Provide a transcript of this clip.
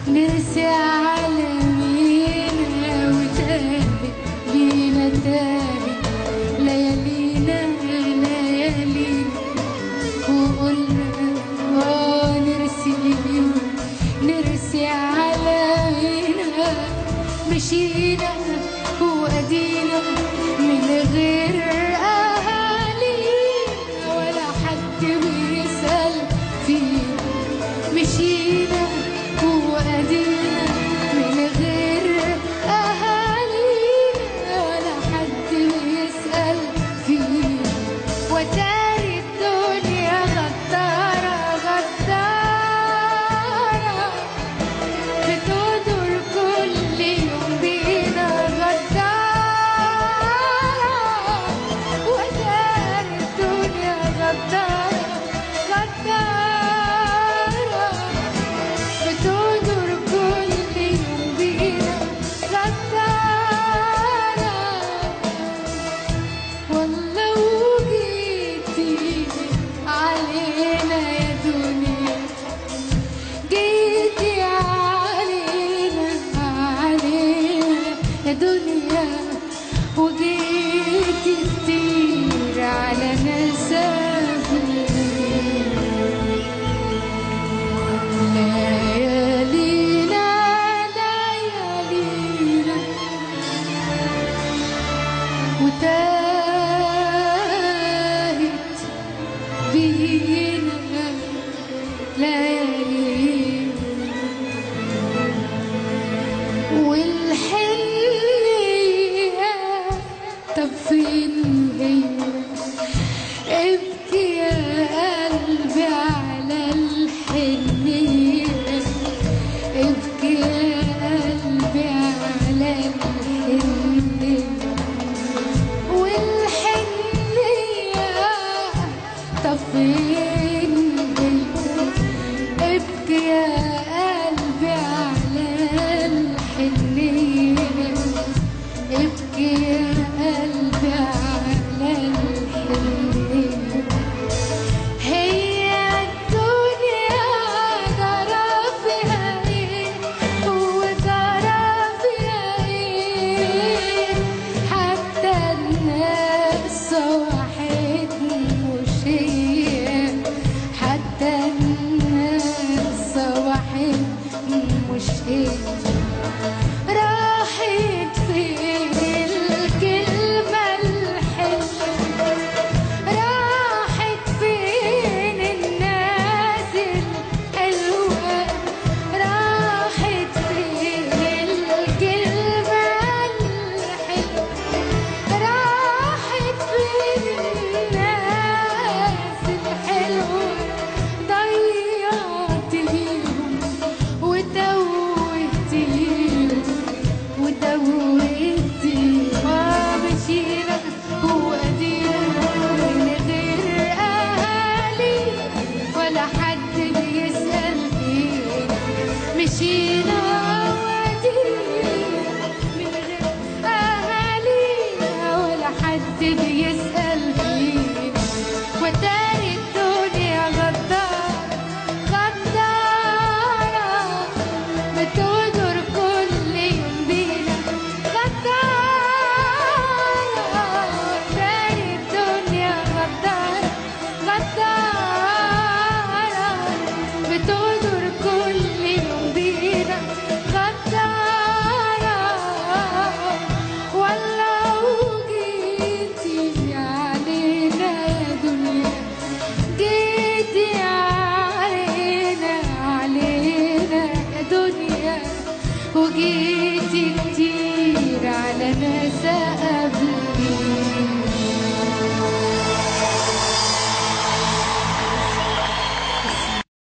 نرسي عالمينا وتاهت بينا تاهت ليالينا ليالينا وقلنا نرسي عالمينا مشينا وأدينا من غير أهالينا ولا حد بيسأل فينا مشينا وأدينا من غير أهالينا ولا حد بيسأل فينا وتاري الدنيا غدارة غدارة بتدور كل يوم بينا غدارة وتاري الدنيا غدارة غدارة بتدور كل يوم بينا غدارة والله وجيتي علينا يا دنيا جيتي علينا يا دنيا وجيتي كتير على مسافرين ليالينا ليالينا وتاهت بينا ليالينا والحنية طب فين هي ابكي يا قلبي على الحنية ابكي يا قلبي على الحنية والحنية طب فين هي ابكي يا قلبي على الحنية ابكي يا قلبي على الحنية هي الدنيا جرى فيها ايه وجرى فيها ايه حتى الناس صاحت مش هي حتى الناس صاحت مش هي راحت فين الكلمة الحلوة راحت فين الناس الحلوة راحت فين الكلمة الحلوة راحت فين الناس الحلوة ضيعتيهم وتوهتيهم مشينا وأدينا من غير أهالي ولا حد بيسأل فينا مشينا وأدينا من غير أهالي ولا حد بيسأل فينا وتاري الدنيا غدارة غدارة بتدور كل يوم بينا غدارة تاري الدنيا غدارة غدارة بتدور كل يوم بينا غدارة والله وجيتي علينا يا دنيا جيتي علينا يا دنيا وجيتي